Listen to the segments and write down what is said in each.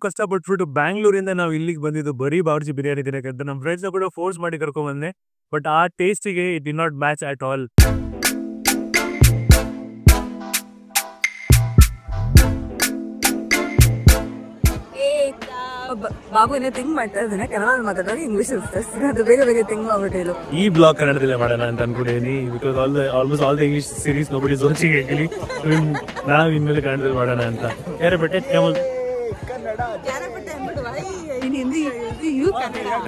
ಕಷ್ಟಪಟ್ಬಿಟ್ಟು ಬ್ಯಾಂಗ್ಳೂರಿಂದ ನಾವು ಇಲ್ಲಿಗೆ ಬಂದಿದ್ದು ಬರೀ ಬಾವರ್ಚಿ ಬಿರಿಯಾನಿ ತಿನ್ನಕ್ಕೆ. ನಮ್ಮ ಫ್ರೆಂಡ್ಸ್ನ ಕೂಡ ಫೋರ್ಸ್ ಮಾಡಿ ಕರ್ಕೊಂಡ್ಬಂದೆ, ಬಟ್ ಆ ಟೇಸ್ಟಿಗೆ it did not match at all. Babu ಏನೇ ಥಿಂಕ್ ಮಾಡ್ತಾ ಇದ್ದಾನೆ, ಕನ್ನಡ ಮಾತಾಡೋದು ಇಂಗ್ಲಿಷ್ ಅದು ಬೇಗ ಬೇಗ ಥಿಂಕ್ ಮಾಡ್ಬಿಟ್ಟು ಈ ಬ್ಲಾಗ್ ಕನ್ನಡದಲ್ಲೇ ಮಾಡೋಣ ಅಂತ ಅನ್ಕೊಂಡಿದ್ದೀನಿ. Because almost all the English series nobody ಸೋಚಿಂಗ್ ಆಕ್ಚುಲಿ ನಾವು ಇನ್ಮೇಲೆ ಕನ್ನಡದಲ್ಲಿ ಮಾಡೋಣ ಅಂತ. ಯಾರ ಬಟ್ಟೆ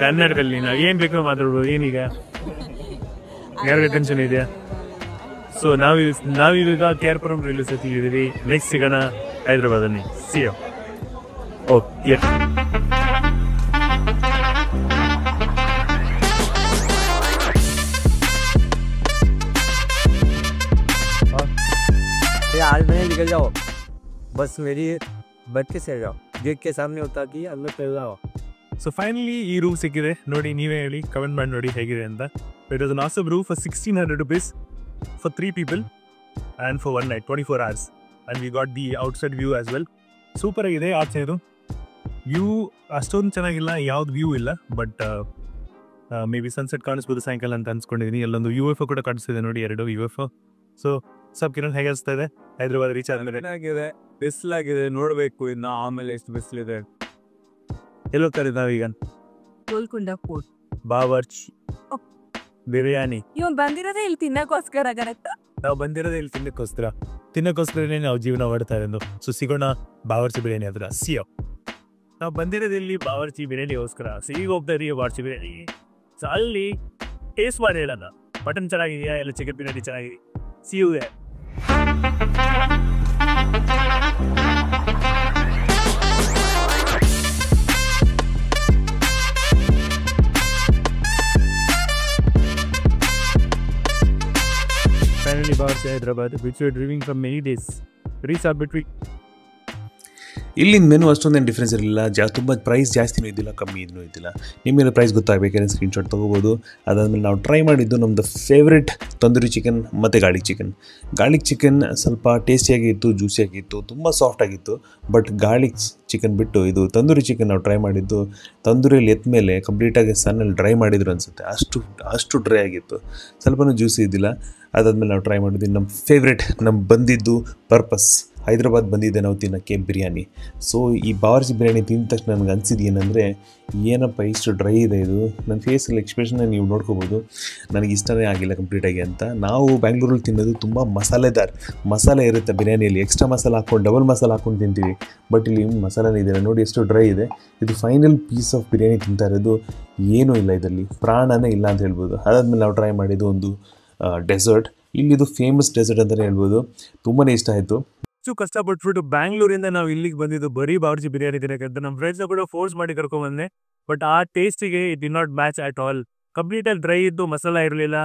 ಕನ್ನಡದಲ್ಲಿ ನಾವು ಏನ್ ಬೇಕೋ ಮಾತಾಡ್ಬೋದು. ಏನೀಗ ಯಾರಿಗೆ ಟೆನ್ಷನ್ ಇದೆಯಾ? ಸೊ ನಾವೀಗ ಕೇರ್ಪುರಂ ರೈಲ್ವೆ ಸ್ಟೇಷನ್ ಇದೀವಿ. ನೆಕ್ಸ್ಟ್ ಸಿಗೋಣ ಹೈದರಾಬಾದಲ್ಲಿ. C you. ಓಕೆ. आज मैंने निकल जाओ, बस मेरी बच के सह जाओ, गेट के सामने होता कि अंदर चल जाओ. ಸೊ ಫೈನಲಿ ಈ ರೂಮ್ ಸಿಕ್ಕಿದೆ. ನೋಡಿ, ನೀವೇ ಹೇಳಿ, ಕಮೆಂಟ್ ಮಾಡಿ ನೋಡಿ ಹೇಗಿದೆ ಅಂತ. It was an awesome room for 1600 rupees for 3 people and for 1 night 24 hours. And we got the outside view as well. Super ಆಗಿದೆ. ಆಚೆದು ವ್ಯೂ ಅಷ್ಟೊಂದು ಚೆನ್ನಾಗಿಲ್ಲ, ಯಾವ್ದು ವ್ಯೂ ಇಲ್ಲ, ಬಟ್ ಮೇ ಬಿ ಸನ್ಸೆಟ್ ಕಾಣಿಸ್ಬೋದು ಸಾಯಂಕಾಲ ಅಂತ ಅನ್ಸ್ಕೊಂಡಿದ್ದೀನಿ. ಅಲ್ಲೊಂದು UFO ಕೂಡ ಕಾಣಿಸ್ತಿದೆ ನೋಡಿ, 2 UFO. ಸೊ ಸಬ್ ಕಿರಣ್ ಹೇಗೆ ಅನಿಸ್ತಾ ಇದೆ ಹೈದರಾಬಾದ್ ರೀಚ್ ಆದ್ಮೇಲೆ? ಚೆನ್ನಾಗಿದೆ, ಬಿಸಿಲಾಗಿದೆ, ನೋಡ್ಬೇಕು ಇನ್ನು ಆಮೇಲೆ ಎಷ್ಟು ಬಿಸಿಲಿದೆ. ಎಲ್ಲಿ ಹೋಗ್ತಾರೆ ನಾವೀಗ? ಗೋಲ್ಕೊಂಡ ಫೋರ್ಟ್, ಬಾವರ್ಚಿ ಬಿರಿಯಾನಿ. ಇವ್ ಬಂದಿರೋದೇ ಇಲ್ಲಿ ತಿನ್ನಕ್ಕೋಸ್ಕರ. ನಾವು ಬಂದಿರೋದೇ ಇಲ್ಲಿ ತಿನ್ನಕ್ಕೋಸ್ಕರನೇ ನಾವು ಜೀವನ ಮಾಡ್ತಾ ಇರೋದು. ಸೊ ಸಿಗೋಣ ಬಾವರ್ಚಿ ಬಿರಿಯಾನಿ ಹತ್ರ. ಸಿಯೋ. ನಾವು ಬಂದಿರೋದು ಇಲ್ಲಿ ಬಾವರ್ಚಿ ಬಿರಿಯಾನಿಗೋಸ್ಕರ. ಸೊ ಈಗ ಹೋಗ್ತಾ ಇದೀವಿ ಬಾವರ್ಚಿ ಬಿರಿಯಾನಿ. ಸೊ ಅಲ್ಲಿ ಟೇಸ್ಟ್ ಮಾಡಿ ಹೇಳೋಣ, ಮಟನ್ ಚೆನ್ನಾಗಿದೆಯಾ ಇಲ್ಲ ಚಿಕನ್ ಬಿರಿಯಾನಿ ಚೆನ್ನಾಗಿದೆ. See you there. Finally back to Hyderabad, which we are driving from many days. Reach up between. ಇಲ್ಲಿಂದ ಮೆನು ಅಷ್ಟೊಂದೇನು ಡಿಫ್ರೆನ್ಸ್ ಇರಲಿಲ್ಲ. ತುಂಬ ಪ್ರೈಸ್ ಜಾಸ್ತಿನೂ ಇದ್ದಿಲ್ಲ, ಕಮ್ಮಿ ಇದೂ ಇದ್ದಿಲ್ಲ. ನಿಮಗೆ ಪ್ರೈಸ್ ಗೊತ್ತಾಗಬೇಕಾದ್ರೆ ಸ್ಕ್ರೀನ್ಶಾಟ್ ತೊಗೋಬೋದು. ಅದಾದಮೇಲೆ ನಾವು ಟ್ರೈ ಮಾಡಿದ್ದು ನಮ್ಮದು ಫೇವ್ರೆಟ್ ತಂದೂರಿ ಚಿಕನ್ ಮತ್ತು ಗಾರ್ಲಿಕ್ ಚಿಕನ್ ಸ್ವಲ್ಪ ಟೇಸ್ಟಿಯಾಗಿತ್ತು, ಜ್ಯೂಸಿಯಾಗಿತ್ತು, ತುಂಬ ಸಾಫ್ಟಾಗಿತ್ತು. ಬಟ್ ಗಾರ್ಲಿಕ್ ಚಿಕನ್ ಬಿಟ್ಟು ಇದು ತಂದೂರಿ ಚಿಕನ್ ನಾವು ಟ್ರೈ ಮಾಡಿದ್ದು ತಂದೂರಿಯಲ್ಲಿ ಎತ್ತ ಮೇಲೆ ಕಂಪ್ಲೀಟಾಗಿ ಸನ್ನಲ್ಲಿ ಡ್ರೈ ಮಾಡಿದ್ರು ಅನಿಸುತ್ತೆ. ಅಷ್ಟು ಡ್ರೈ ಆಗಿತ್ತು, ಸ್ವಲ್ಪನೂ ಜ್ಯೂಸಿ ಇದ್ದಿಲ್ಲ. ಅದಾದಮೇಲೆ ನಾವು ಟ್ರೈ ಮಾಡಿದ್ವಿ ನಮ್ಮ ಫೇವ್ರೆಟ್, ಬಂದಿದ್ದು ಪರ್ಪಸ್ ಹೈದರಾಬಾದ್ ಬಂದಿದ್ದೆ ನಾವು ತಿನ್ನೋಕ್ಕೆ ಬಿರಿಯಾನಿ. ಸೊ ಈ ಬಾವರ್ಚಿ ಬಿರಿಯಾನಿ ತಿಂದ ತಕ್ಷಣ ನನಗೆ ಅನಿಸಿದ್ದು ಏನಂದರೆ, ಏನಪ್ಪ ಇಷ್ಟು ಡ್ರೈ ಇದೆ ಇದು. ನನ್ನ ಫೇಸಲ್ಲಿ ಎಕ್ಸ್ಪ್ರೆಷನ್ನ ನೀವು ನೋಡ್ಕೋಬೋದು. ನನಗೆ ಇಷ್ಟನೇ ಆಗಿಲ್ಲ ಕಂಪ್ಲೀಟಾಗಿ ಅಂತ. ನಾವು ಬ್ಯಾಂಗ್ಳೂರಲ್ಲಿ ತಿನ್ನೋದು ತುಂಬ ಮಸಾಲೆ ಇರುತ್ತೆ ಬಿರಿಯಾನಿಯಲ್ಲಿ. ಎಕ್ಸ್ಟ್ರಾ ಮಸಾಲೆ ಹಾಕ್ಕೊಂಡು ಡಬಲ್ ಮಸಾಲೆ ಹಾಕ್ಕೊಂಡು ತಿಂತೀವಿ. ಬಟ್ ಇಲ್ಲಿ ಮಸಾಲೆನೇ ಇದೆ ನೋಡಿ, ಎಷ್ಟು ಡ್ರೈ ಇದೆ. ಇದು ಫೈನಲ್ ಪೀಸ್ ಆಫ್ ಬಿರಿಯಾನಿ ತಿಂತಾ ಇರೋದು. ಏನೂ ಇಲ್ಲ ಇದರಲ್ಲಿ, ಪ್ರಾಣನೇ ಇಲ್ಲ ಅಂತ ಹೇಳ್ಬೋದು. ಅದಾದಮೇಲೆ ನಾವು ಟ್ರೈ ಮಾಡಿದ್ದು ಒಂದು ಡೆಸರ್ಟ್. ಇಲ್ಲಿದು ಫೇಮಸ್ ಡೆಸರ್ಟ್ ಅಂತಲೇ ಹೇಳ್ಬೋದು. ತುಂಬಾ ಇಷ್ಟ ಆಯಿತು. ಕಷ್ಟಪಟ್ಬಿಟ್ಟು ಬ್ಯಾಂಗ್ಳೂರಿಂದ ನಾವು ಇಲ್ಲಿಗೆ ಬಂದಿದ್ದು ಬರೀ ಬಾವರ್ಚಿ ಬಿರಿಯಾನಿ ತಿನ್ನಕ್ಕೆ. ನಮ್ಮ ಫ್ರೆಂಡ್ಸ್ನ ಕೂಡ ಫೋರ್ಸ್ ಮಾಡಿ ಕರ್ಕೊಂಡ್ಬಂದೆ, ಬಟ್ ಆ ಟೇಸ್ಟಿಗೆ it did not match at all. ಕಂಪ್ಲೀಟಾಗಿ ಡ್ರೈ ಇತ್ತು, ಮಸಾಲ ಇರಲಿಲ್ಲ.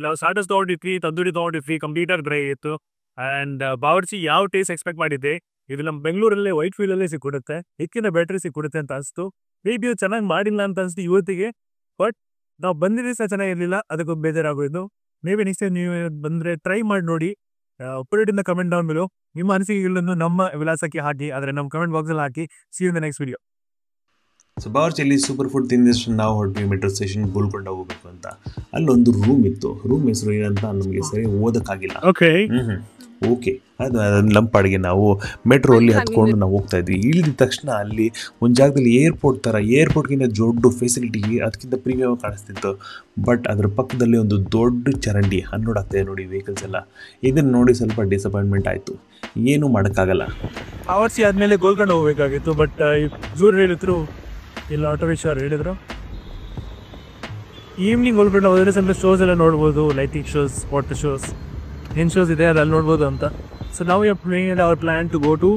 ನಾವು ಸ್ಟಾರ್ಟರ್ಸ್ ತೊಗೊಂಡಿದ್ವಿ, ತಂದೂರಿ ತೊಗೊಂಡಿದ್ವಿ, ಕಂಪ್ಲೀಟಾಗಿ ಡ್ರೈ ಇತ್ತು. ಆ್ಯಂಡ್ ಬಾವರ್ಚಿ ಯಾವ ಟೇಸ್ಟ್ ಎಕ್ಸ್ಪೆಕ್ಟ್ ಮಾಡಿದ್ದೆ, ಇದು ನಮ್ಮ ಬೆಂಗಳೂರಲ್ಲೇ ವೈಟ್ ಫೀಲ್ಡಲ್ಲೇ ಸಿಕ್ಕಿಡುತ್ತೆ, ಇದಕ್ಕಿಂತ ಬೆಟ್ರ್ ಸಿಕ್ಕಿಡುತ್ತೆ ಅಂತ ಅನಿಸ್ತು. ಮೇಬಿ ಇದು ಚೆನ್ನಾಗಿ ಮಾಡಿಲ್ಲ ಅಂತ ಅನಿಸ್ತು ಇವತ್ತಿಗೆ. ಬಟ್ ನಾವು ಬಂದಿದ್ದೇ ಸಹ ಚೆನ್ನಾಗಿರಲಿಲ್ಲ, ಅದಕ್ಕೊಂದು ಬೇಜಾರಾಗೋದು. ಮೇಬಿ ನೆಕ್ಸ್ಟ್ ಟೈಮ್ ನೀವು ಬಂದರೆ ಟ್ರೈ ಮಾಡಿ ನೋಡಿ. put it in the comment down below. ನಿಮ್ಮ ಅನಿಸಿಕೆಗಳನ್ನು ನಮ್ಮ ವಿಳಾಸಕ್ಕೆ ಹಾಕಿ, ಆದರೆ ನಮ್ಮ ಕಮೆಂಟ್ ಬಾಕ್ಸಲ್ಲಿ ಹಾಕಿ. See you in the next video. So ಬಾವರ್ಚಿಯಲ್ಲಿ ಸೂಪರ್ ಫುಡ್ ತಿಂದಷ್ಟು ನಾವು ಹೊರಟ್ವಿ ಮೆಟ್ರೋ ಸ್ಟೇಷನ್ ಗೋಲ್ಕೊಂಡ ಹೋಗಬೇಕು ಅಂತ. ಅಲ್ಲೊಂದು ರೂಮ್ ಇತ್ತು. ರೂಮ್ ಹೆಸರು ಏನಂತ ನಮಗೆ ಸರಿ ಓದಕ್ಕಾಗಿಲ್ಲ. ಓಕೆ ಅದು ನಮ್ಮ ಪಾಡಿಗೆ ನಾವು ಮೆಟ್ರೋ ಅಲ್ಲಿ ಹತ್ಕೊಂಡು ನಾವು ಹೋಗ್ತಾ ಇದ್ವಿ. ಇಳಿದ ತಕ್ಷಣ ಅಲ್ಲಿ ಒಂದು ಜಾಗದಲ್ಲಿ ಏರ್ಪೋರ್ಟ್ಗಿಂತ ದೊಡ್ಡ ಫೆಸಿಲಿಟಿ, ಅದಕ್ಕಿಂತ ಪ್ರೀಮಿಯಮ್ ಕಾಣಿಸ್ತಿತ್ತು. ಬಟ್ ಅದ್ರ ಪಕ್ಕದಲ್ಲಿ ಒಂದು ದೊಡ್ಡ ಚರಂಡಿ ಅನ್ಲೋಡ್ ಆಗ್ತಾಯಿದೆ ನೋಡಿ, ವೆಹಿಕಲ್ಸ್ ಎಲ್ಲ. ಇದನ್ನು ನೋಡಿ ಸ್ವಲ್ಪ ಡಿಸಪಾಯಿಂಟ್ಮೆಂಟ್ ಆಯಿತು. ಏನೂ ಮಾಡೋಕ್ಕಾಗಲ್ಲ. ಬಾವರ್ಚಿ ಆದಮೇಲೆ ಗೋಲ್ಕೊಂಡ ಹೋಗಬೇಕಾಗಿತ್ತು. ಬಟ್ ಜೂರ್ ಹೇಳಿದ್ರು, ಇಲ್ಲ ಆಟೋ ರಿಕ್ಷಾ ಹೇಳಿದ್ರು ಈವ್ನಿಂಗ್ ಗೋಲ್ಕೊಂಡ ಹೋದರೆ ಸ್ವಲ್ಪ ಶೋಸ್ ಎಲ್ಲ ನೋಡ್ಬೋದು. ಲೈಟಿಂಗ್ ಶೋಸ್, ವಾಟರ್ ಶೋಸ್, ಏನು ಶೋಸ್ ಇದೆ ಅದು ಅಲ್ಲಿ ನೋಡ್ಬೋದು ಅಂತ. ಸೊ ನಾವು our plan to go to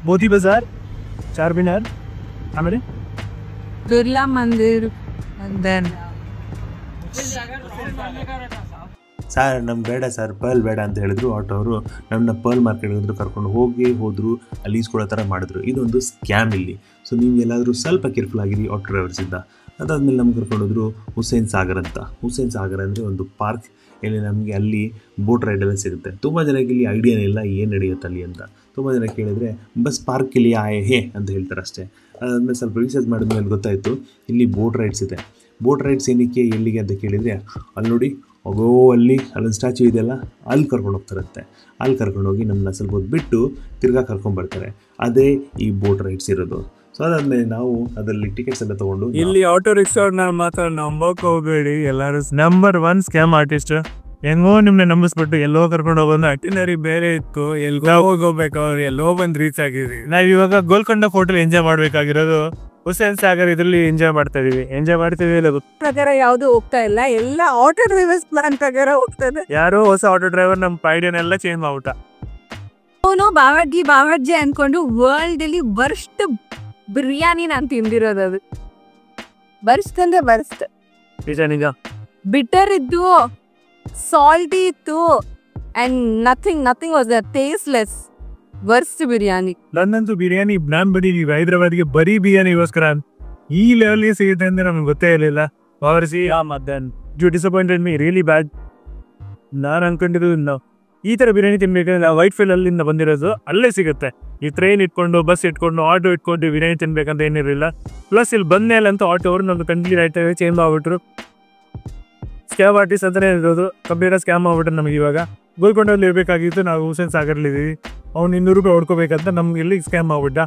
Modi Bazaar, Charminar, ಆಮೇಲೆ ಬಿರ್ಲಾ ಮಂದಿರ್. ಸರ್ ನಮ್ಗೆ ಬೇಡ ಸರ್, ಪರ್ಲ್ ಬೇಡ ಅಂತ ಹೇಳಿದ್ರು. ಆಟೋ ಅವರು ನಮ್ಮನ್ನ ಪರ್ಲ್ ಮಾರ್ಕೆಟ್ಗೆ ಕರ್ಕೊಂಡು ಹೋದರು. ಅಲ್ಲಿ ಈಸ್ಕೊಳ್ಳೋ ಥರ ಮಾಡಿದ್ರು. ಇದೊಂದು ಸ್ಕ್ಯಾಮ್ ಇಲ್ಲಿ. ಸೊ ನೀವು ಎಲ್ಲಾದರೂ ಸ್ವಲ್ಪ ಕೇರ್ಫುಲ್ ಆಗಿರಿ ಆಟೋ ಡ್ರೈವರ್ಸಿಂದ. ಅದಾದಮೇಲೆ ನಮ್ಗೆ ಕರ್ಕೊಂಡೋದ್ರು ಹುಸೇನ್ ಸಾಗರ್ ಅಂತ. ಹುಸೇನ್ ಸಾಗರ್ ಅಂದರೆ ಒಂದು ಪಾರ್ಕ್. ಇಲ್ಲಿ ನಮಗೆ ಅಲ್ಲಿ ಬೋಟ್ ರೈಡ್ ಎಲ್ಲ ಸಿಗುತ್ತೆ. ತುಂಬ ಜನಕ್ಕೆ ಇಲ್ಲಿ ಐಡಿಯಾನೇ ಇಲ್ಲ ಏನು ನಡೆಯುತ್ತೆ ಅಲ್ಲಿ ಅಂತ. ತುಂಬ ಜನ ಕೇಳಿದರೆ ಬಸ್ ಪಾರ್ಕಲ್ಲಿ ಆಯೆ ಹೇ ಅಂತ ಹೇಳ್ತಾರೆ ಅಷ್ಟೇ. ಅದಾದಮೇಲೆ ಸ್ವಲ್ಪ ರಿಸರ್ಚ್ ಮಾಡಿದ್ಮೇಲೆ ಗೊತ್ತಾಯಿತು ಇಲ್ಲಿ ಬೋಟ್ ರೈಡ್ಸ್ ಇದೆ. ಬೋಟ್ ರೈಡ್ಸ್ ಏನಕ್ಕೆ ಎಲ್ಲಿಗೆ ಅಂತ ಕೇಳಿದರೆ ಅಲ್ಲಿ ನೋಡಿ ಅಲ್ಲೊಂದು ಸ್ಟ್ಯಾಚ್ಯೂ ಇದೆಯಲ್ಲ, ಅಲ್ಲಿ ಕರ್ಕೊಂಡು ಹೋಗ್ತಾರಂತೆ. ಅಲ್ಲಿ ಕರ್ಕೊಂಡೋಗಿ ನಮ್ಮನ್ನ ಸ್ವಲ್ಪ ಹೊತ್ತು ಬಿಟ್ಟು ತಿರ್ಗಾ ಕರ್ಕೊಂಡ್ಬರ್ತಾರೆ. ಅದೇ ಈ ಬೋಟ್ ರೈಡ್ಸ್ ಇರೋದು. ಸೊ ಅದಾದಮೇಲೆ ನಾವು ಅದರಲ್ಲಿ ಟಿಕೆಟ್ಸ್ ಎಲ್ಲ ತೊಗೊಂಡು ಇಲ್ಲಿ ಆಟೋ ರಿಕ್ಷಾವ್ರನ್ನ ಮಾತ್ರ ನಂಬಕ್ ಹೋಗ್ಬೇಡಿ. ಎಲ್ಲರೂ ನಂಬರ್ 1 ಸ್ಕ್ಯಾಮ್ ಆರ್ಟಿಸ್ಟ್. ಹೆಂಗೋ ನಿಮ್ನೆ ನಂಬಿಸ್ಬಿಟ್ಟು ಎಲ್ಲೋ ಕರ್ಕೊಂಡು ಹೋಗೋದು ಅಟಿನರಿ ಬೇರೆ ಇತ್ತು. ಎಲ್ಗೋ ಹೋಗ್ಬೇಕು, ಅವ್ರು ಎಲ್ಲೋ ಬಂದು ರೀಚ್ ಆಗಿದ್ವಿ. ನಾವ್ ಇವಾಗ ಗೋಲ್ಕೊಂಡ ಹೋಟೆಲ್ ಎಂಜಾಯ್ ಮಾಡ್ಬೇಕಾಗಿರೋದು ಹುಸೇನ್ ಸಾಗರ್ ಇದ್ರಲ್ಲಿ ಎಂಜಾಯ್ ಮಾಡ್ತೀವಿ ಇಲ್ಲ ಪ್ರಕಾರ ಯಾವ್ದು ಹೋಗ್ತಾ ಇಲ್ಲ, ಎಲ್ಲ ಆಟೋ ಡ್ರೈವರ್ಸ್ ಪ್ಲಾನ್ ಪ್ರಕಾರ ಹೋಗ್ತದೆ. ಯಾರೋ ಹೊಸ ಆಟೋ ಡ್ರೈವರ್ ನಮ್ಮ ಐಡಿಯಾನೆಲ್ಲ ಚೇಂಜ್ ಮಾಡ್ಬಿಟ್ಟ. ಅವನು ಬಾವರ್ಜಿ ಅನ್ಕೊಂಡು ವರ್ಲ್ಡ್ ಅಲ್ಲಿ ವರ್ಸ್ಟ್ ಬಿರಿಯಾನಿ ನಾನು ತಿಂದಿರೋದು. ಅದು ಬರ್ಸ್ಟ್ ಅಂದ್ರೆ ಬರ್ಸ್ಟ್, ನಿಜ ಬಿಟರ್ ಇದ್ದು, ಸಾಲ್ಟಿ ಇತ್ತು, and nothing was tasteless. Worst biryani. ನನ್ನಂತೂ ಬಿರಿಯಾನಿ ನಾನ್ ಬಂದಿದ್ದೀವಿ ಹೈದ್ರಾಬಾದ್ಗೆ ಬರೀ ಬಿರಿಯಾನಿಗೋಸ್ಕರ. ಈ ಲೆವೆಲ್ ಸಿಗುತ್ತೆ ಅಂದ್ರೆ ನಮ್ಗೆ ಗೊತ್ತೇ ಇರಲಿಲ್ಲ. ಬಾವರ್ಸಿ ಡಿಸಪಾಯಿಂಟೆಡ್ ಮೀ ರಿಯಲಿ ಬ್ಯಾಡ್. ನಾನು ಅನ್ಕೊಂಡಿದ್ದು ಈ ಥರ ಬಿರಿಯಾನಿ ತಿನ್ಬೇಕಂದ್ರೆ ನಾವು ವೈಟ್ ಫೀಲ್ಡ್ ಅಲ್ಲಿಂದ ಬಂದಿರೋದು, ಅಲ್ಲೇ ಸಿಗುತ್ತೆ. ಈ ಟ್ರೈನ್ ಇಟ್ಕೊಂಡು ಬಸ್ ಇಟ್ಕೊಂಡು ಆಟೋ ಇಟ್ಕೊಂಡು ಬಿರಿಯಾನಿ ತಿನ್ಬೇಕಂತ ಏನಿರಲಿಲ್ಲ. ಪ್ಲಸ್ ಇಲ್ಲಿ ಬಂದ್ಮೇಲಂತೂ ಆಟೋ ಅವರು ನಮ್ದು ಕಂಪ್ಲೀಟ್ ಆಯ್ತವೆ ಚೇಂಜ್ ಮಾಡ್ಬಿಟ್ರು. ಸ್ಕ್ಯಾಮ್ ಆರ್ಟಿಸ್ಟ್ ಅಂತಲೇ ಇರೋದು, ಕಂಪ್ಯೂಟರ್ ಸ್ಕ್ಯಾಮ್ ಮಾಡ್ಬಿಟ್ರೆ ನಮಗೆ. ಇವಾಗ ಗೋಲ್ಕೊಂಡಲ್ಲಿ ಇರಬೇಕಾಗಿತ್ತು, ನಾವು ಹುಸೇನ್ ಸಾಗರ್ಲಿದ್ದೀವಿ. ಅವ್ನು 200 ರೂಪಾಯಿ ಹೊಡ್ಕೋಬೇಕಂತ ನಮ್ಗೆ ಇಲ್ಲಿ ಸ್ಕ್ಯಾಮ್ ಮಾಡ್ಬಿಟ್ಟ.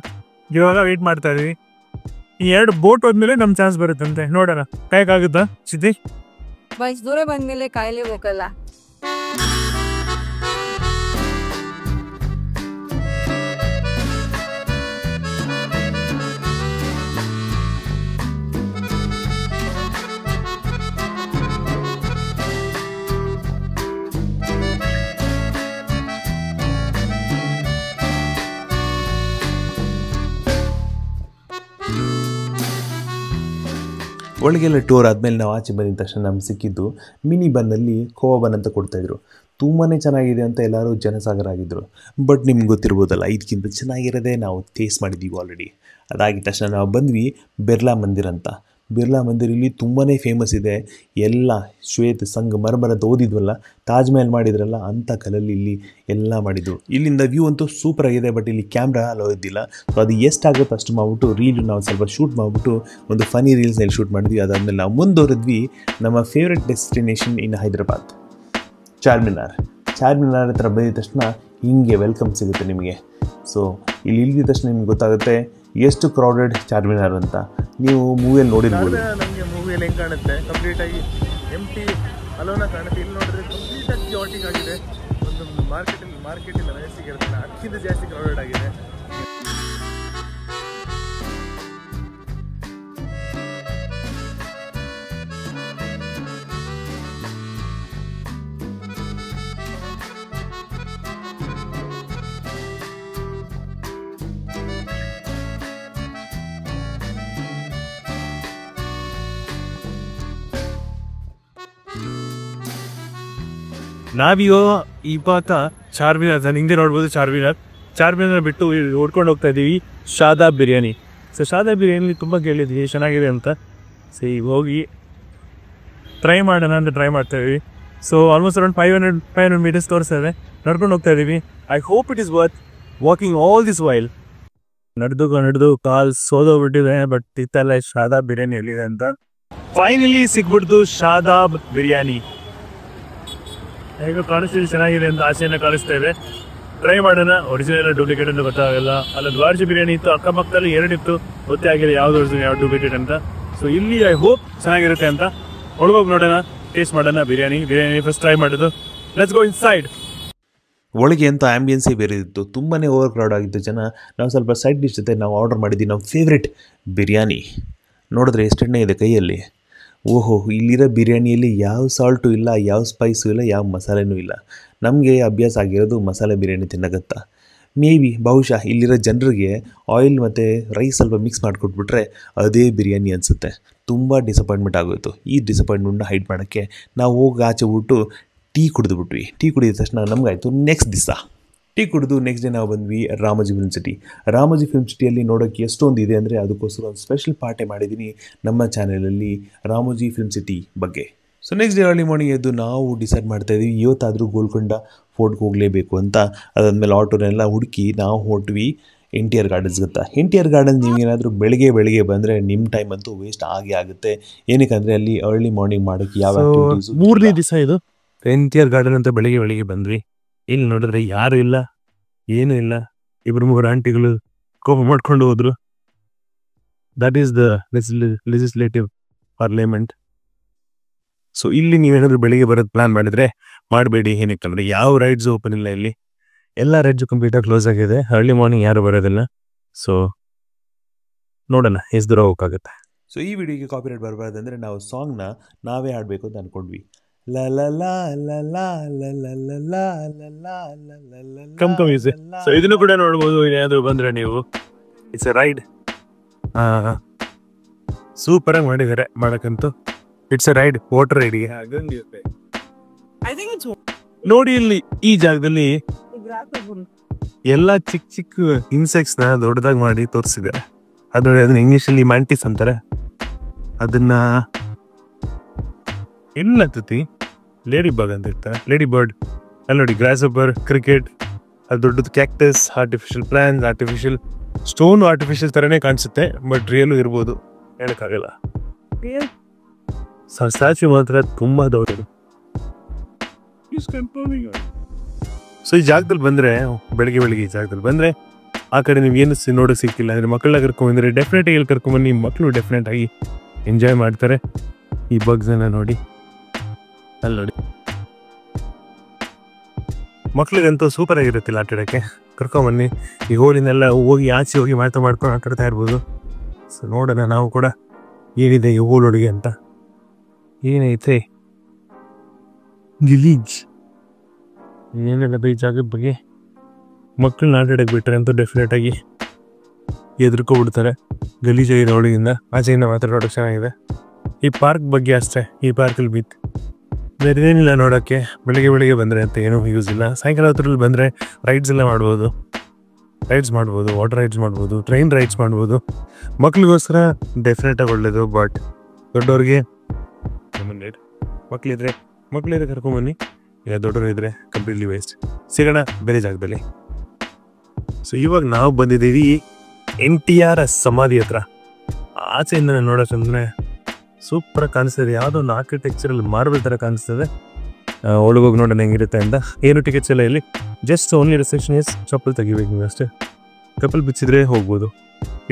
ಇವಾಗ ವೆಯ್ಟ್ ಮಾಡ್ತಾ ಇದೀವಿ. ಈ 2 ಬೋಟ್ ಹೋದ್ಮೇಲೆ ನಮ್ಮ ಚಾನ್ಸ್ ಬರುತ್ತಂತೆ. ನೋಡೋಣ ಕಾಯಕ್ಕಾಗುತ್ತಾ ಸಿದ್ದಿ? ದೂರ ಬಂದ್ಮೇಲೆ ಕಾಯ್ಲೇಬೇಕಲ್ಲ. ಒಳಗೆಲ್ಲ ಟೂರ್ ಆದಮೇಲೆ ನಾವು ಆಚೆ ಬಂದಿದ ತಕ್ಷಣ ನಮ್ಗೆ ಸಿಕ್ಕಿದ್ದು ಮಿನಿ ಬನ್ನಲ್ಲಿ ಖೋವಾ ಬನ್ ಅಂತ ಕೊಡ್ತಾಯಿದ್ರು. ತುಂಬಾ ಚೆನ್ನಾಗಿದೆ ಅಂತ ಎಲ್ಲರೂ ಜನಸಾಗರ ಆಗಿದ್ದರು. ಬಟ್ ನಿಮ್ಗೆ ಗೊತ್ತಿರ್ಬೋದಲ್ಲ, ಇದಕ್ಕಿಂತ ಚೆನ್ನಾಗಿರೋದೇ ನಾವು ಟೇಸ್ಟ್ ಮಾಡಿದ್ದೀವಿ ಆಲ್ರೆಡಿ. ಅದಾಗಿದ ತಕ್ಷಣ ನಾವು ಬಂದ್ವಿ ಬಿರ್ಲಾ ಮಂದಿರ್ ಅಂತ. ಬಿರ್ಲಾ ಮಂದಿರ್ ಇಲ್ಲಿ ತುಂಬಾ ಫೇಮಸ್ ಇದೆ. ಎಲ್ಲ ಶ್ವೇತ ಸಂಘ ಮರಮರ ಅಂತ ಓದಿದ್ವಲ್ಲ, ತಾಜ್ ಮಹಲ್ ಮಾಡಿದ್ರಲ್ಲ ಅಂಥ ಕಲಲ್ಲಿ ಇಲ್ಲಿ ಎಲ್ಲ ಮಾಡಿದ್ರು. ಇಲ್ಲಿಂದ ವ್ಯೂ ಅಂತೂ ಸೂಪರ್ ಆಗಿದೆ. ಬಟ್ ಇಲ್ಲಿ ಕ್ಯಾಮ್ರಾ ಅಲೋ ಇದ್ದಿಲ್ಲ. ಸೊ ಅದು ಎಷ್ಟಾಗುತ್ತೋ ಅಷ್ಟು ಮಾಡಿಬಿಟ್ಟು ರೀಲ್ ನಾವು ಸ್ವಲ್ಪ ಶೂಟ್ ಮಾಡಿಬಿಟ್ಟು ಒಂದು ಫನಿ ರೀಲ್ಸ್ನಲ್ಲಿ ಶೂಟ್ ಮಾಡಿದ್ವಿ. ಅದಾದಮೇಲೆ ನಾವು ಮುಂದುವರೆದ್ವಿ ನಮ್ಮ ಫೇವ್ರೆಟ್ ಡೆಸ್ಟಿನೇಷನ್ ಇನ್ ಹೈದ್ರಾಬಾದ್, ಚಾರ್ಮಿನಾರ್ ಹತ್ರ ಬಂದಿದ ತಕ್ಷಣ ಹಿಂಗೆ ವೆಲ್ಕಮ್ ಸಿಗುತ್ತೆ ನಿಮಗೆ. ಸೊ ಇಲ್ಲಿ ಇಳಿದ ತಕ್ಷಣ ನಿಮ್ಗೆ ಗೊತ್ತಾಗುತ್ತೆ ಎಷ್ಟು ಕ್ರೌಡೆಡ್ ಚಾರ್ಮಿನಾರ್ ಅಂತ. ನೀವು ಮೂವಿಯಲ್ಲಿ ನೋಡಿರ್ಬೋದು. ನಮಗೆ ಮೂವಿಯಲ್ಲಿ ಹೆಂಗೆ ಕಾಣುತ್ತೆ, ಕಂಪ್ಲೀಟಾಗಿ ಎಂಟಿ ಅಲೋನ ಕಾಣುತ್ತೆ. ಇಲ್ಲಿ ನೋಡಿದ್ರೆ ಕಂಪ್ಲೀಟಾಗಿ ಜಾಟಿಂಗ್ ಆಗಿದೆ. ಒಂದು ಮಾರ್ಕೆಟಿಲ್ಲ ವಯಸ್ಸಿಗಿರುತ್ತೆ, ಅದಕ್ಕಿಂತ ಜಾಸ್ತಿ ಕ್ರೌಡೆಡ್ ಆಗಿದೆ. ನಾವಿಯೋ ಇವಾಗ ಚಾರ್ಮಿನಾರ್ ಹಿಂದೆ ನೋಡ್ಬೋದು. ಚಾರ್ಮಿನಾರ್ ಬಿಟ್ಟು ಓಡ್ಕೊಂಡು ಹೋಗ್ತಾ ಇದ್ದೀವಿ ಶಾದಾಬ್ ಬಿರಿಯಾನಿ. ಸೊ ಶಾದಾಬ್ ಬಿರಿಯಾನಿ ತುಂಬ ಕೇಳಿದ್ವಿ, ಚೆನ್ನಾಗಿದೆ ಅಂತ. ಸೊ ಈಗ ಹೋಗಿ ಟ್ರೈ ಮಾಡೋಣ ಅಂತ ಟ್ರೈ ಮಾಡ್ತಾ ಇದ್ದೀವಿ. ಸೊ ಆಲ್ಮೋಸ್ಟ್ ಅರೌಂಡ್ 500 ಮೀಟರ್ಸ್ ತೋರಿಸ್ತೇವೆ. ನಡ್ಕೊಂಡು ಹೋಗ್ತಾ ಇದ್ದೀವಿ. I hope it is worth walking all this while. ನಡೆದು ಕಾಲ್ ಸೋದೋಗ್ಬಿಟ್ಟಿದೆ. ಬಟ್ ಇತ್ತಲ್ಲ ಶಾದಾಬ್ ಬಿರಿಯಾನಿ ಎಲ್ಲಿದೆ ಅಂತ ಫೈನಲಿ ಸಿಕ್ಬಿಡ್ತು. ಶಾದಾಬ್ ಬಿರಿಯಾನಿ ಹೇಗೋ ಕಾಣಿಸ್ತಿದೆ, ಚೆನ್ನಾಗಿದೆ ಅಂತ ಆಸೆಯನ್ನು ಕಾಣಿಸ್ತಾ ಇದೆ. ಟ್ರೈ ಮಾಡೋಣ. ಒರಿಜಿನಲ್ ಡೂಪ್ಲಿಕೇಟ್ ಅಂತ ಗೊತ್ತಾಗಲ್ಲ. ಅಲ್ಲೊಂದು ವಾರ್ಜಿ ಬಿರಿಯಾನಿ ಇತ್ತು, ಅಕ್ಕಪಕ್ಕದಲ್ಲಿ 2 ಇತ್ತು, ಗೊತ್ತೇ ಆಗಿಲ್ಲ ಯಾವ್ದು ಒರಿಜಿನಲ್ ಯಾವ್ದು ಡೂಪ್ಲಿಕೇಟ್ ಅಂತ. ಸೊ ಇಲ್ಲಿ ಐ ಹೋಪ್ ಚೆನ್ನಾಗಿರುತ್ತೆ ಅಂತ ಒಳಗೋಗಿ ನೋಡೋಣ, ಟೇಸ್ಟ್ ಮಾಡೋಣ. ಬಿರಿಯಾನಿ ಫಸ್ಟ್ ಟ್ರೈ ಮಾಡೋದು. Let's go inside. ಒಳಗೆ ಅಂತ ಆ್ಯಂಬಿಯನ್ಸೇ ಬೇರೆ ಇತ್ತು. ತುಂಬಾ ಓವರ್ ಕ್ರೌಡ್ ಆಗಿತ್ತು ಜನ. ನಾವು ಸ್ವಲ್ಪ ಸೈಡ್ ಡಿಶ್ ಜೊತೆ ನಾವು ಆರ್ಡರ್ ಮಾಡಿದ್ವಿ ನಮ್ಮ ಫೇವ್ರೆಟ್ ಬಿರಿಯಾನಿ. ನೋಡಿದ್ರೆ ಎಷ್ಟು ಎಣ್ಣೆ ಇದೆ ಕೈಯಲ್ಲಿ. ಓಹೋ, ಇಲ್ಲಿರೋ ಬಿರಿಯಾನಿಯಲ್ಲಿ ಯಾವ ಸಾಲ್ಟು ಇಲ್ಲ, ಯಾವ ಸ್ಪೈಸು ಇಲ್ಲ, ಯಾವ ಮಸಾಲೆನೂ ಇಲ್ಲ. ನಮಗೆ ಅಭ್ಯಾಸ ಆಗಿರೋದು ಮಸಾಲೆ ಬಿರಿಯಾನಿ ತಿನ್ನಗತ್ತಾ. ಬಹುಶಃ ಇಲ್ಲಿರೋ ಜನರಿಗೆ ಆಯಿಲ್ ಮತ್ತು ರೈಸ್ ಸ್ವಲ್ಪ ಮಿಕ್ಸ್ ಮಾಡಿಕೊಟ್ಬಿಟ್ರೆ ಅದೇ ಬಿರಿಯಾನಿ ಅನಿಸುತ್ತೆ. ತುಂಬ ಡಿಸಪಾಯಿಂಟ್ಮೆಂಟ್ ಆಗೋಯಿತು. ಈ ಡಿಸಪಾಯಿಂಟ್ಮೆಂಟ್ನ ಹೈಡ್ ಮಾಡೋಕ್ಕೆ ನಾವು ಹೋಗಿ ಆಚೆ ಬಿಟ್ಟು ಟೀ ಕುಡಿದ್ಬಿಟ್ವಿ. ಟೀ ಕುಡಿದ ತಕ್ಷಣ ನಮಗಾಯಿತು ನೆಕ್ಸ್ಟ್ ದಿವಸ. ಟೀ ಕುಡಿದು ನೆಕ್ಸ್ಟ್ ಡೇ ನಾವು ಬಂದ್ವಿ Ramoji film city. Ramoji film ಸಿಟಿಯಲ್ಲಿ ನೋಡೋಕ್ಕೆ ಎಷ್ಟೊಂದು ಇದೆ ಅಂದರೆ ಅದಕ್ಕೋಸ್ಕರ ಒಂದು ಸ್ಪೆಷಲ್ ಪಾರ್ಟೇ ಮಾಡಿದ್ದೀನಿ ನಮ್ಮ ಚಾನಲಲ್ಲಿ ರಾಮೋಜಿ ಫಿಲ್ಮ್ ಸಿಟಿ ಬಗ್ಗೆ. So next day early morning ಎದ್ದು ನಾವು ಡಿಸೈಡ್ ಮಾಡ್ತಾಯಿದ್ವಿ ಇವತ್ತಾದರೂ ಗೋಲ್ಕೊಂಡ ಫೋರ್ಟ್ಗೆ ಹೋಗಲೇಬೇಕು ಅಂತ. ಅದಾದಮೇಲೆ ಆಟೋನೆಲ್ಲ ಹುಡುಕಿ ನಾವು ಹೊರಟ್ವಿ NTR ಗಾರ್ಡನ್ಸ್ ಗೊತ್ತಾ. NTR ಗಾರ್ಡನ್ಸ್ ನೀವೇನಾದರೂ ಬೆಳಿಗ್ಗೆ ಬಂದರೆ ನಿಮ್ಮ ಟೈಮ್ ಅಂತೂ ವೇಸ್ಟ್ ಆಗೇ ಆಗುತ್ತೆ. ಏನಕ್ಕೆ ಅಲ್ಲಿ ಅರ್ಲಿ ಮಾರ್ನಿಂಗ್ ಮಾಡೋಕ್ಕೆ ಯಾವ ಮೂರನೇ ದಿವಸ ಇದು NTR ಗಾರ್ಡನ್ ಅಂತ ಬೆಳಿಗ್ಗೆ ಬಂದ್ವಿ. ಇಲ್ಲಿ ನೋಡಿದ್ರೆ ಯಾರು ಇಲ್ಲ, ಏನೂ ಇಲ್ಲ. 2-3 ಆಂಟಿಗಳು ಕೋಪ ಮಾಡ್ಕೊಂಡು ಹೋದ್ರು. That is the legislative parliament. So ಇಲ್ಲಿ ನೀವೇನಾದರೂ ಬೆಳಿಗ್ಗೆ ಬರೋದು ಪ್ಲಾನ್ ಮಾಡಿದ್ರೆ ಮಾಡಬೇಡಿ. ಏನಕ್ಕೆ ಅಂದರೆ ಯಾವ ರೈಡ್ಸ್ ಓಪನ್ ಇಲ್ಲ ಇಲ್ಲಿ, ಎಲ್ಲ ರೈಡ್ಸು ಕಂಪ್ಲೀಟಾಗಿ ಕ್ಲೋಸ್ ಆಗಿದೆ. ಅರ್ಲಿ ಮಾರ್ನಿಂಗ್ ಯಾರು ಬರೋದಿಲ್ಲ. ಸೊ ನೋಡೋಣ ಎಷ್ಟು ದೂರ ಹೋಗೋಕ್ಕಾಗುತ್ತೆ. ಸೊ ಈ ವಿಡಿಯೋಗೆ ಕಾಪಿರೈಟ್ ಬರಬಾರ್ದಂದ್ರೆ ನಾವು ಸಾಂಗ್ನ ನಾವೇ ಹಾಡಬೇಕು ಅಂತ ಅಂದ್ಕೊಂಡ್ವಿ. ಸೊ ಇದನ್ನು ಕೂಡ ನೋಡ್ಬೋದು ಏನಾದರೂ ಬಂದರೆ ನೀವು. It's A ride. ಸೂಪರ್ ಆಗಿ ಮಾಡಿದ್ದಾರೆ ಮಾಡಕ್ಕಂತೂ. ಇಟ್ಸ್ ಎ ರೈಡ್, ವಾಟರ್ ರೈಡ್ಗೆ ನೋಡಿ. ಇಲ್ಲಿ ಈ ಜಾಗದಲ್ಲಿ ಎಲ್ಲ ಚಿಕ್ಕ ಇನ್ಸೆಕ್ಟ್ಸ್ ನ ದೊಡ್ಡದಾಗಿ ಮಾಡಿ ತೋರಿಸಿದ್ದಾರೆ. ಅದು ನೋಡಿ, ಅದನ್ನ ಇಂಗ್ಲಿಷಲ್ಲಿ ಮ್ಯಾಂಟಿಸ್ ಅಂತಾರೆ. ಅದನ್ನ ಎಲ್ಲತ್ತಿ ಲೇಡಿ ಬರ್ಡ್ ಅಂತ ಇರ್ತಾರೆ. ಲೇಡಿ ಬರ್ಡ್ ಅಲ್ಲಿ ನೋಡಿ, ಗ್ರಾಸ್ ಹಬ್ಬರ್, ಕ್ರಿಕೆಟ್, ಅದು ದೊಡ್ಡದು cactus, artificial plants, artificial stone, artificial ಥರನೇ ಕಾಣಿಸುತ್ತೆ. ಬಟ್ ರಿಯಲು ಇರ್ಬೋದು, ಹೇಳಕ್ಕಾಗಲ್ಲ. ಸ್ಟ್ಯಾಚ್ಯೂ ಮಾತ್ರ ತುಂಬಾ ದೊಡ್ಡದು. ಸೊ ಈ ಜಾಗದಲ್ಲಿ ಬಂದರೆ, ಬೆಳಗ್ಗೆ ಈ ಜಾಗದಲ್ಲಿ ಬಂದರೆ ಆ ಕಡೆ ನೀವು ಏನು ನೋಡೋಕೆ ಸಿಕ್ಕಿಲ್ಲ ಅಂದರೆ ಮಕ್ಕಳನ್ನ ಕರ್ಕೊಂಡ್ಬಂದರೆ ಡೆಫಿನೆಟಾಗಿ ಇಲ್ಲಿ ಕರ್ಕೊಂಡ್ಬನ್ನಿ. ಮಕ್ಕಳು ಡೆಫಿನೆಟಾಗಿ ಎಂಜಾಯ್ ಮಾಡ್ತಾರೆ ಈ ಬಗ್ಸನ್ನು ನೋಡಿ. ಅಲ್ಲಿ ನೋಡಿ, ಮಕ್ಳಿಗಂತೂ ಸೂಪರ್ ಆಗಿರುತ್ತಿಲ್ಲ ಆಟ ಆಡೋಕ್ಕೆ. ಕರ್ಕೊಂಬನ್ನಿ. ಈ ಹೋಲಿನೆಲ್ಲ ಹೋಗಿ ಆಚೆ ಹೋಗಿ ಮಾಡ್ಕೊಂಡು ಆಟಾಡ್ತಾ ಇರ್ಬೋದು. ಸೊ ನೋಡೋಣ ನಾವು ಕೂಡ ಏನಿದೆ ಈ ಹೋಲೊಳಗೆ ಅಂತ. ಏನೈತೆ ಗಿಲೀಜ್ ಏನೆಲ್ಲ ಈ ಜಾಗದ ಬಗ್ಗೆ. ಮಕ್ಕಳನ್ನ ಆಟಾಡಕ್ಕೆ ಬಿಟ್ಟರೆ ಅಂತೂ ಡೆಫಿನೆಟಾಗಿ ಎದುರ್ಕೊಬಿಡ್ತಾರೆ. ಗಲೀಜಾಗಿರೋ ಒಳಗಿಂದ ಆಚೆಯಿಂದ ಮಾತ್ರ ನೋಡೋಕೆ ಚೆನ್ನಾಗಿದೆ. ಈ ಪಾರ್ಕ್ ಬಗ್ಗೆ ಅಷ್ಟೇ. ಈ ಪಾರ್ಕಲ್ಲಿ ಬಿತ್ತು ಬೇರೆ ಏನಿಲ್ಲ ನೋಡೋಕ್ಕೆ. ಬೆಳಗ್ಗೆ ಬಂದರೆ ಅಂತ ಏನೂ ಯೂಸ್ ಇಲ್ಲ. ಸಾಯಂಕಾಲ ಹೊತ್ತರಲ್ಲಿ ಬಂದರೆ ರೈಡ್ಸ್ ಎಲ್ಲ ಮಾಡ್ಬೋದು. ವಾಟರ್ ರೈಡ್ಸ್ ಮಾಡ್ಬೋದು, ಟ್ರೈನ್ ರೈಡ್ಸ್ ಮಾಡ್ಬೋದು. ಮಕ್ಳಿಗೋಸ್ಕರ ಡೆಫಿನೆಟಾಗಿ ಒಳ್ಳೇದು. ಬಟ್ ದೊಡ್ಡವ್ರಿಗೆ ಮಕ್ಕಳಿದ್ರೆ ಕರ್ಕೊಂಬನ್ನಿ. ಇಲ್ಲ ದೊಡ್ಡವರು ಇದ್ದರೆ ಕಂಪ್ಲೀಟ್ಲಿ ವೇಸ್ಟ್. ಸಿಗೋಣ ಬೇರೆ ಜಾಗದಲ್ಲಿ. ಸೊ ಇವಾಗ ನಾವು ಬಂದಿದ್ದೀವಿ NTR ಸಮಾಧಿ ಹತ್ರ. ಆಚೆಯಿಂದ ನೋಡೋಕ್ಕಂದ್ರೆ ಸೂಪರ್ ಕಾಣಿಸ್ತದೆ. ಯಾವುದೋ ಒಂದು ಆರ್ಕಿಟೆಕ್ಚರಲ್ಲಿ ಮಾರ್ಬಲ್ ಥರ ಕಾಣಿಸ್ತದೆ. ಒಳಗೋಗಿ ನೋಡೋಣ ಹೆಂಗಿರುತ್ತೆ ಅಂತ. ಏನು ಟಿಕೆಟ್ಸ್ ಎಲ್ಲ ಇಲ್ಲಿ. ಜಸ್ಟ್ ಓನ್ಲಿ ರೆಸ್ಟ್ರಿಕ್ಷನ್ ಇಸ್ ಚಪ್ಪಲ್ ತೆಗಿಬೇಕು ನೀವು ಅಷ್ಟೇ. ಚಪ್ಪಲ್ ಬಿಚ್ಚಿದ್ರೆ ಹೋಗ್ಬೋದು.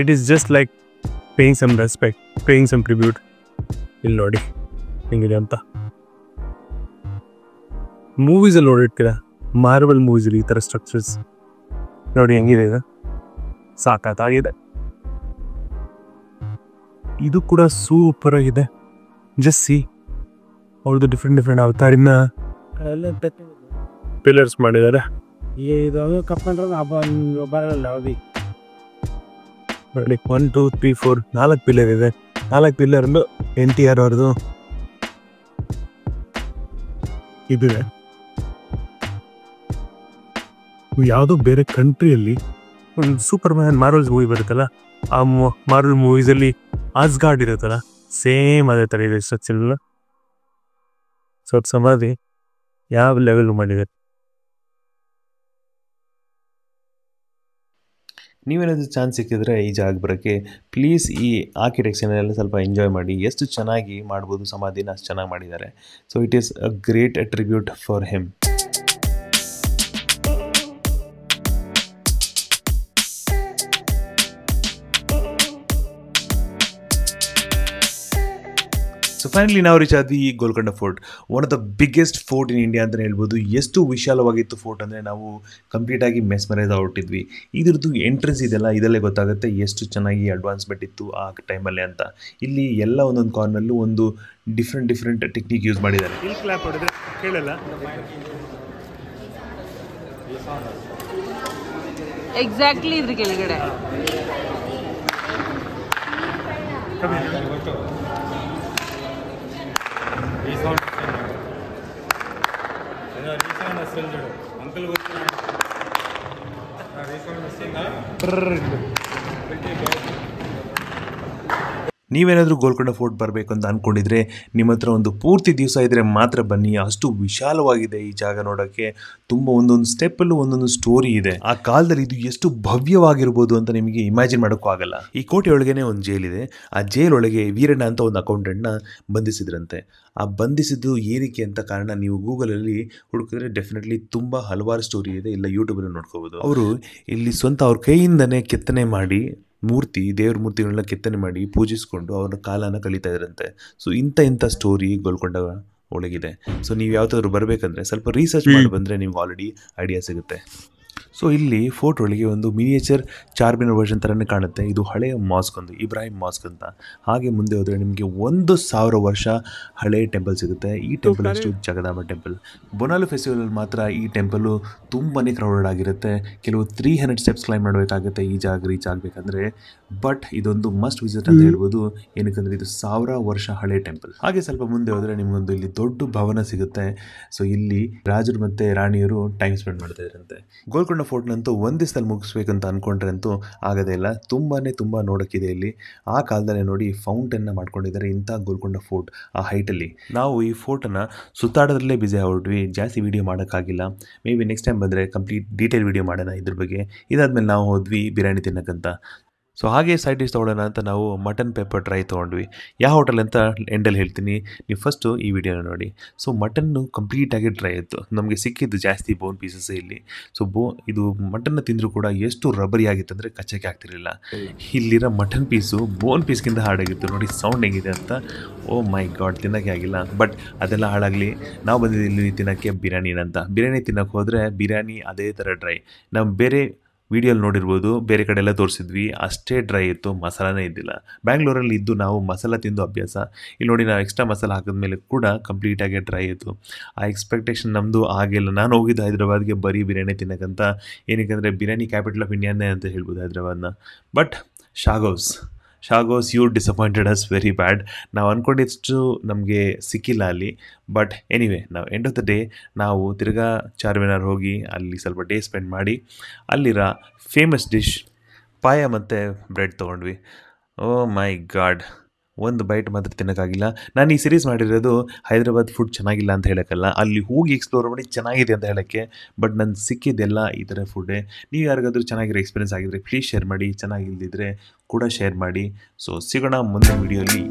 It is just like paying some respect, paying some tribute. ಇಲ್ಲಿ ನೋಡಿ ಹೆಂಗಿದೆ ಅಂತ. ಮೂವೀಸಲ್ಲಿ ನೋಡಿರ್ತೀರ, ಮಾರ್ಬಲ್ ಮೂವೀಸಲ್ಲಿ ಈ ಥರ ಸ್ಟ್ರಕ್ಚರ್ಸ್ ನೋಡಿ ಹೆಂಗಿದೆ. ಇದು ಸಾಕಾಗಿದೆ. ಇದು ಕೂಡ ಸೂಪರ್ ಆಗಿದೆ. ಜಸ್ಟ್ ಸಿ ಅವ್ರದ್ದು ಡಿಫ್ರೆಂಟ್ ಅವತಾರಿನ ಪಿಲ್ಲರ್ಸ್ ಮಾಡಿದ್ದಾರೆ. ನೋಡಿ 1 2 3 4 4 ಪಿಲ್ಲರ್ ಇದೆ. 4 ಪಿಲ್ಲರ್ NTR ಅವ್ರದ್ದು ಇದೆ. ಯಾವುದೋ ಬೇರೆ ಕಂಟ್ರಿಯಲ್ಲಿ ಒಂದು ಸೂಪರ್ ಮ್ಯಾನ್ ಮಾರ್ವಲ್ಸ್ ಮೂವಿ ಬರುತ್ತಲ್ಲ, ಆ ಮಾರ್ವಲ್ ಮೂವೀಸಲ್ಲಿ ಆಸ್ಗಾರ್ಡ್ ಇರುತ್ತಲ್ಲ, ಸೇಮ್ ಅದೇ ಥರ ಇದೆ ಸ್ಟ್ರಕ್ಚರ್. ಸ್ವಲ್ಪ ಸಮಾಧಿ ಯಾವ ಲೆವೆಲ್ ಮಾಡಿದೆ. ನೀವೇನಾದರೂ ಚಾನ್ಸ್ ಸಿಕ್ಕಿದ್ರೆ ಈ ಜಾಗ ಬರೋಕ್ಕೆ ಪ್ಲೀಸ್ ಈ ಆರ್ಕಿಟೆಕ್ಚರ್ನೆಲ್ಲ ಸ್ವಲ್ಪ ಎಂಜಾಯ್ ಮಾಡಿ. ಎಷ್ಟು ಚೆನ್ನಾಗಿ ಮಾಡ್ಬೋದು ಸಮಾಧಿನ, ಅಷ್ಟು ಚೆನ್ನಾಗಿ ಮಾಡಿದ್ದಾರೆ. So it is a great tribute for him. So finally ನಾವು ರೀಚ್ ಆದ್ವಿ ಈ Golconda fort. One of the biggest fort in India ಅಂತಲೇ ಹೇಳ್ಬೋದು. ಎಷ್ಟು ವಿಶಾಲವಾಗಿತ್ತು ಫೋರ್ಟ್ ಅಂದರೆ ನಾವು ಕಂಪ್ಲೀಟಾಗಿ ಮೆಸ್ಮರೈಸ್ ಹೊರಟಿದ್ವಿ. ಇದ್ರದ್ದು ಎಂಟ್ರೆನ್ಸ್ ಇದೆಲ್ಲ ಇದರಲ್ಲೇ ಗೊತ್ತಾಗುತ್ತೆ ಎಷ್ಟು ಚೆನ್ನಾಗಿ ಅಡ್ವಾನ್ಸ್ಮೆಂಟ್ ಇತ್ತು ಆ ಟೈಮಲ್ಲಿ ಅಂತ. ಇಲ್ಲಿ ಎಲ್ಲ ಒಂದೊಂದು ಕಾರ್ನಲ್ಲೂ ಒಂದು ಡಿಫ್ರೆಂಟ್ ಟೆಕ್ನಿಕ್ ಯೂಸ್ ಮಾಡಿದ್ದಾರೆ. ಇಲ್ಲಿ ಕ್ಲಾಪ್ ಹೊಡೆದ್ರೆ ಕೇಳಲ್ಲ. ಎಕ್ಸಾಕ್ಟ್ಲಿ ಇದ್ರ ಕೆಳಗಡೆ ನೀವೇನಾದರೂ ಗೋಲ್ಕೊಂಡ ಫೋರ್ಟ್ ಬರಬೇಕು ಅಂತ ಅಂದ್ಕೊಂಡಿದ್ರೆ ನಿಮ್ಮ ಹತ್ರ ಒಂದು ಪೂರ್ತಿ ದಿವಸ ಇದ್ದರೆ ಮಾತ್ರ ಬನ್ನಿ. ಅಷ್ಟು ವಿಶಾಲವಾಗಿದೆ ಈ ಜಾಗ ನೋಡೋಕ್ಕೆ. ತುಂಬ ಒಂದೊಂದು ಸ್ಟೆಪ್ಪಲ್ಲೂ ಒಂದೊಂದು ಸ್ಟೋರಿ ಇದೆ. ಆ ಕಾಲದಲ್ಲಿ ಇದು ಎಷ್ಟು ಭವ್ಯವಾಗಿರ್ಬೋದು ಅಂತ ನಿಮಗೆ ಇಮ್ಯಾಜಿನ್ ಮಾಡೋಕ್ಕೂ ಆಗಲ್ಲ. ಈ ಕೋಟೆ ಒಳಗೇನೆ ಒಂದು ಜೈಲಿದೆ. ಆ ಜೈಲೊಳಗೆ ವೀರಣ್ಣ ಅಂತ ಒಂದು ಅಕೌಂಟೆಂಟ್ನ ಬಂಧಿಸಿದ್ರಂತೆ. ಆ ಬಂಧಿಸಿದ್ದು ಏನಕ್ಕೆ ಅಂತ ಕಾರಣ ನೀವು ಗೂಗಲಲ್ಲಿ ಹುಡುಕಿದ್ರೆ ಡೆಫಿನೆಟ್ಲಿ ತುಂಬ ಹಲವಾರು ಸ್ಟೋರಿ ಇದೆ, ಇಲ್ಲ ಯೂಟ್ಯೂಬಲ್ಲಿ ನೋಡ್ಕೋಬೋದು. ಅವರು ಇಲ್ಲಿ ಸ್ವಂತ ಅವ್ರ ಕೈಯಿಂದನೇ ಕೆತ್ತನೆ ಮಾಡಿ ದೇವ್ರ ಮೂರ್ತಿಗಳನ್ನ ಕೆತ್ತನೆ ಮಾಡಿ ಪೂಜಿಸ್ಕೊಂಡು ಅವ್ರ ಕಾಲನ ಕಳೀತಾ ಇದ್ರಂತೆ. ಸೊ ಇಂಥ ಸ್ಟೋರಿ ಗೋಲ್ಕೊಂಡ ಒಳಗಿದೆ. ಸೊ ನೀವು ಯಾವತ್ತಾದ್ರೂ ಬರಬೇಕಂದ್ರೆ ಸ್ವಲ್ಪ ರಿಸರ್ಚ್ ಮಾಡಿ ಬಂದರೆ ನಿಮ್ಗೆ ಆಲ್ರೆಡಿ ಐಡಿಯಾ ಸಿಗುತ್ತೆ. ಸೊ ಇಲ್ಲಿ ಫೋರ್ಟ್ ಒಳಗೆ ಒಂದು ಮಿನಿಯೇಚರ್ ಚಾರ್ಮಿನಾರ್ ವರ್ಷನ್ ಥರನೇ ಕಾಣುತ್ತೆ. ಇದು ಹಳೆಯ ಮಾಸ್ಕ್, ಒಂದು ಇಬ್ರಾಹಿಂ ಮಾಸ್ಕ್ ಅಂತ. ಹಾಗೆ ಮುಂದೆ ಹೋದರೆ ನಿಮಗೆ 1000 ವರ್ಷ ಹಳೆಯ ಟೆಂಪಲ್ ಸಿಗುತ್ತೆ. ಈ ಟೆಂಪಲ್ ಅಷ್ಟು ಜಗದಾಂಬ ಟೆಂಪಲ್. ಬೊನಾಲು ಫೆಸ್ಟಿವಲಲ್ಲಿ ಮಾತ್ರ ಈ ಟೆಂಪಲ್ಲು ತುಂಬಾ ಕ್ರೌಡೆಡ್ ಆಗಿರುತ್ತೆ. ಕೆಲವು 300 ಸ್ಟೆಪ್ಸ್ ಕ್ಲೈಮ್ ಮಾಡಬೇಕಾಗುತ್ತೆ ಈ ಜಾಗ ರೀಚ್ ಆಗಬೇಕಂದ್ರೆ. ಬಟ್ ಇದೊಂದು ಮಸ್ಟ್ ವಿಸಿಟ್ ಅಂತ ಹೇಳ್ಬೋದು. ಏನಕ್ಕಂದರೆ ಇದು 1000 ವರ್ಷ ಹಳೆ ಟೆಂಪಲ್. ಹಾಗೆ ಸ್ವಲ್ಪ ಮುಂದೆ ಹೋದರೆ ನಿಮಗೊಂದು ಇಲ್ಲಿ ದೊಡ್ಡ ಭವನ ಸಿಗುತ್ತೆ. ಸೊ ಇಲ್ಲಿ ರಾಜರು ಮತ್ತು ರಾಣಿಯರು ಟೈಮ್ ಸ್ಪೆಂಡ್ ಮಾಡ್ತಾ ಇದ್ರಂತೆ. ಗೋಲ್ಕೊಂಡ ಫೋರ್ಟ್ನಂತೂ ಒಂದು ದಿವಸದಲ್ಲಿ ಮುಗಿಸ್ಬೇಕಂತ ಅಂದ್ಕೊಂಡ್ರೆ ಅಂತೂ ಆಗೋದೇ ಇಲ್ಲ. ತುಂಬಾ ನೋಡೋಕ್ಕಿದೆ ಇಲ್ಲಿ. ಆ ಕಾಲದಲ್ಲೇ ನೋಡಿ ಫೌಂಟನ್ನ ಮಾಡ್ಕೊಂಡಿದ್ದಾರೆ ಇಂಥ ಗೋಲ್ಕೊಂಡ ಫೋರ್ಟ್ ಆ ಹೈಟಲ್ಲಿ. ನಾವು ಈ ಫೋರ್ಟನ್ನು ಸುತ್ತಾಡೋದ್ರಲ್ಲೇ ಬ್ಯುಸಿ ಆಗ್ಬಿಟ್ವಿ, ಜಾಸ್ತಿ ವೀಡಿಯೋ ಮಾಡೋಕ್ಕಾಗಿಲ್ಲ. ಮೇ ಬಿ ನೆಕ್ಸ್ಟ್ ಟೈಮ್ ಬಂದರೆ ಕಂಪ್ಲೀಟ್ ಡೀಟೇಲ್ ವೀಡಿಯೋ ಮಾಡೋಣ ಇದ್ರ ಬಗ್ಗೆ. ಇದಾದ್ಮೇಲೆ ನಾವು ಹೋದ್ವಿ ಬಿರಿಯಾನಿ ತಿನ್ನಕ್ಕಂತ. ಸೊ ಹಾಗೆ ಸೈಡ್ ಡಿಶ್ ತೊಗೊಳ್ಳೋಣ ಅಂತ ನಾವು ಮಟನ್ ಪೆಪ್ಪರ್ ಡ್ರೈ ತೊಗೊಂಡ್ವಿ. ಯಾವ ಹೋಟೆಲ್ ಅಂತ ಎಂಡಲ್ಲಿ ಹೇಳ್ತೀನಿ, ನೀವು ಫಸ್ಟು ಈ ವಿಡಿಯೋನ ನೋಡಿ. ಸೊ ಮಟನ್ನು ಕಂಪ್ಲೀಟಾಗಿ ಡ್ರೈ ಇತ್ತು. ನಮಗೆ ಸಿಕ್ಕಿದ್ದು ಜಾಸ್ತಿ ಬೋನ್ ಪೀಸಸ್ ಇಲ್ಲಿ. ಸೊ ಇದು ಮಟನ್ನ ತಿಂದರೂ ಕೂಡ ಎಷ್ಟು ರಬ್ಬರಿ ಆಗಿತ್ತು ಅಂದರೆ ಕಚ್ಚಕ್ಕೆ ಆಗ್ತಿರಲಿಲ್ಲ. ಇಲ್ಲಿರೋ ಮಟನ್ ಪೀಸು ಬೋನ್ ಪೀಸ್ಗಿಂತ ಹಾಳಾಗಿತ್ತು. ನೋಡಿ ಸೌಂಡ್ ಹೆಂಗಿದೆ ಅಂತ. ಓ ಮೈ ಗಾಡ್, ತಿನ್ನೋಕ್ಕೆ ಆಗಿಲ್ಲ. ಬಟ್ ಅದೆಲ್ಲ ಹಾಳಾಗಲಿ, ನಾವು ಬಂದಿದ್ದು ಇಲ್ಲಿ ತಿನ್ನೋಕ್ಕೆ ಬಿರಿಯಾನಿನಂತ. ಬಿರಿಯಾನಿ ತಿನ್ನೋಕ್ಕೆ ಹೋದರೆ ಬಿರಿಯಾನಿ ಅದೇ ಥರ ಡ್ರೈ. ನಾವು ಬೇರೆ ವೀಡಿಯೋಲಿ ನೋಡಿರ್ಬೋದು, ಬೇರೆ ಕಡೆ ಎಲ್ಲ ತೋರಿಸಿದ್ವಿ, ಅಷ್ಟೇ ಡ್ರೈ ಇತ್ತು, ಮಸಾಲಾನೇ ಇದ್ದಿಲ್ಲ. ಬ್ಯಾಂಗ್ಳೂರಲ್ಲಿ ಇದ್ದು ನಾವು ಮಸಾಲ ತಿಂದು ಅಭ್ಯಾಸ. ಇಲ್ಲಿ ನೋಡಿ ನಾವು ಎಕ್ಸ್ಟ್ರಾ ಮಸಾಲ ಹಾಕಿದ್ಮೇಲೆ ಕೂಡ ಕಂಪ್ಲೀಟಾಗಿ ಡ್ರೈ ಇತ್ತು. ಆ ಎಕ್ಸ್ಪೆಕ್ಟೇಷನ್ ನಮ್ಮದು ಆಗಿಲ್ಲ. ನಾನು ಹೋಗಿದ್ದು ಹೈದ್ರಾಬಾದ್ಗೆ ಬರೀ ಬಿರಿಯಾನಿ ತಿನ್ನೋಕ್ಕಂತ. ಏನಕ್ಕೆ ಬಿರಿಯಾನಿ ಕ್ಯಾಪಿಟಲ್ ಆಫ್ ಇಂಡಿಯಾನೇ ಅಂತ ಹೇಳ್ಬೋದು ಹೈದ್ರಾಬಾದ್ನ. ಬಟ್ ಶಾಗೋಸ್ you disappointed us very bad. ನಾವು ಅಂದ್ಕೊಂಡಿಷ್ಟು ನಮಗೆ ಸಿಕ್ಕಿಲ್ಲ ಅಲ್ಲಿ. ಬಟ್ ಎನಿವೆ, ನಾವು ಎಂಡ್ ಆಫ್ ದ ಡೇ ನಾವು ತಿರ್ಗಾ ಚಾರ್ಮಿನಾರ್ ಹೋಗಿ ಅಲ್ಲಿ ಸ್ವಲ್ಪ ಡೇ ಸ್ಪೆಂಡ್ ಮಾಡಿ ಅಲ್ಲಿರೋ ಫೇಮಸ್ ಡಿಶ್ ಪಾಯ ಮತ್ತು ಬ್ರೆಡ್ ತೊಗೊಂಡ್ವಿ. ಓ ಮೈ ಗಾಡ್, ಒಂದು ಬೈಟ್ ಮಾತ್ರ ತಿನ್ನೋಕ್ಕಾಗಿಲ್ಲ. ನಾನು ಈ ಸೀರೀಸ್ ಮಾಡಿರೋದು ಹೈದ್ರಾಬಾದ್ ಫುಡ್ ಚೆನ್ನಾಗಿಲ್ಲ ಅಂತ ಹೇಳೋಕ್ಕಲ್ಲ, ಅಲ್ಲಿ ಹೋಗಿ ಎಕ್ಸ್ಪ್ಲೋರ್ ಮಾಡಿ ಚೆನ್ನಾಗಿದೆ ಅಂತ ಹೇಳೋಕ್ಕೆ. ಬಟ್ ನನಗೆ ಸಿಕ್ಕಿದ್ದೆಲ್ಲ ಈ ಥರ ಫುಡ್ಡೇ. ನೀವು ಯಾರಿಗಾದ್ರೂ ಚೆನ್ನಾಗಿರೋ ಎಕ್ಸ್ಪೀರಿಯನ್ಸ್ ಆಗಿದ್ದರೆ ಪ್ಲೀಸ್ ಶೇರ್ ಮಾಡಿ, ಚೆನ್ನಾಗಿಲ್ದಿದ್ರೆ ಕೂಡ ಶೇರ್ ಮಾಡಿ. ಸೊ ಸಿಗೋಣ ಮುಂದಿನ ವೀಡಿಯೋಲಿ.